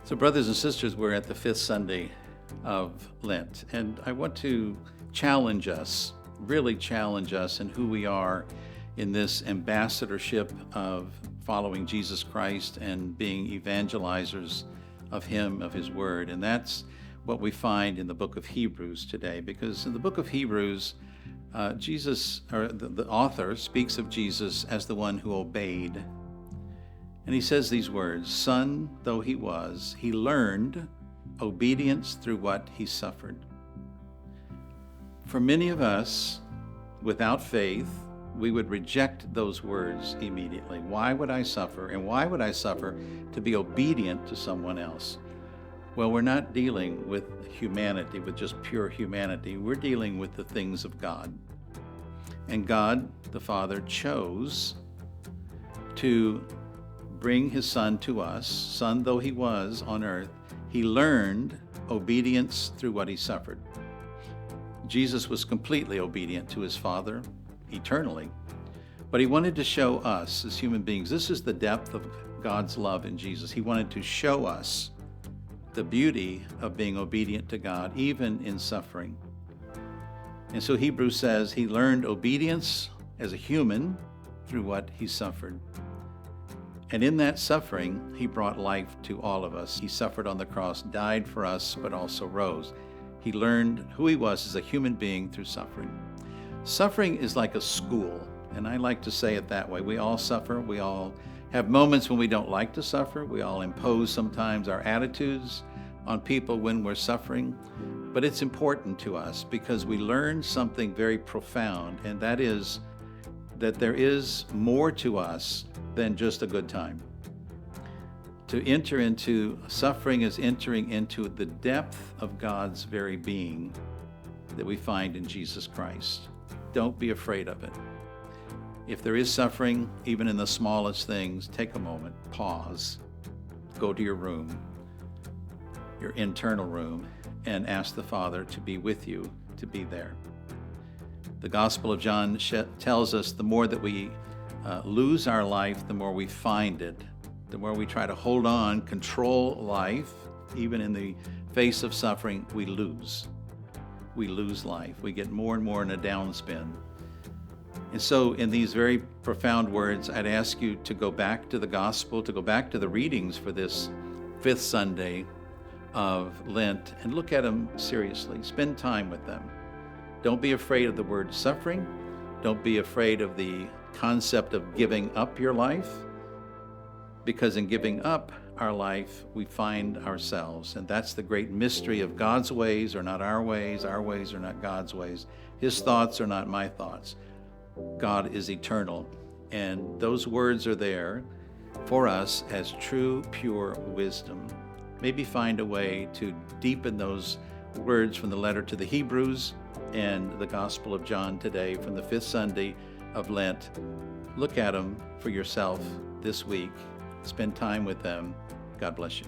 So, brothers and sisters, we're at the fifth Sunday of Lent, and I want to challenge us, really challenge us in who we are in this ambassadorship of following Jesus Christ and being evangelizers of Him, of His Word. And that's what we find in the book of Hebrews today, because in the book of Hebrews, Jesus, or the author, speaks of Jesus as the one who obeyed. And he says these words, "Son though he was, he learned obedience through what he suffered." For many of us, without faith, we would reject those words immediately. Why would I suffer? And why would I suffer to be obedient to someone else? Well, we're not dealing with humanity, with just pure humanity. We're dealing with the things of God. And God, the Father, chose to bring His Son to us. Son though He was on earth, He learned obedience through what He suffered. Jesus was completely obedient to His Father eternally, but He wanted to show us as human beings, this is the depth of God's love in Jesus. He wanted to show us the beauty of being obedient to God, even in suffering. And so Hebrews says He learned obedience as a human through what He suffered. And in that suffering, He brought life to all of us. He suffered on the cross, died for us, but also rose. He learned who He was as a human being through suffering. Suffering is like a school, and I like to say it that way. We all suffer. We all have moments when we don't like to suffer. We all impose sometimes our attitudes on people when we're suffering. But it's important to us because we learn something very profound, and that is that there is more to us than just a good time. To enter into suffering is entering into the depth of God's very being that we find in Jesus Christ. Don't be afraid of it. If there is suffering, even in the smallest things, take a moment, pause, go to your room, your internal room, and ask the Father to be with you, to be there. The Gospel of John tells us the more that we lose our life, the more we find it. The more we try to hold on, control life, even in the face of suffering, we lose. We lose life. We get more and more in a downspin. And so in these very profound words, I'd ask you to go back to the Gospel, to go back to the readings for this fifth Sunday of Lent and look at them seriously. Spend time with them. Don't be afraid of the word suffering. Don't be afraid of the concept of giving up your life, because in giving up our life, we find ourselves. And that's the great mystery of God's ways are not our ways are not God's ways. His thoughts are not my thoughts. God is eternal. And those words are there for us as true, pure wisdom. Maybe find a way to deepen those words from the letter to the Hebrews and the Gospel of John today from the fifth Sunday of Lent. Look at them for yourself this week. Spend time with them. God bless you.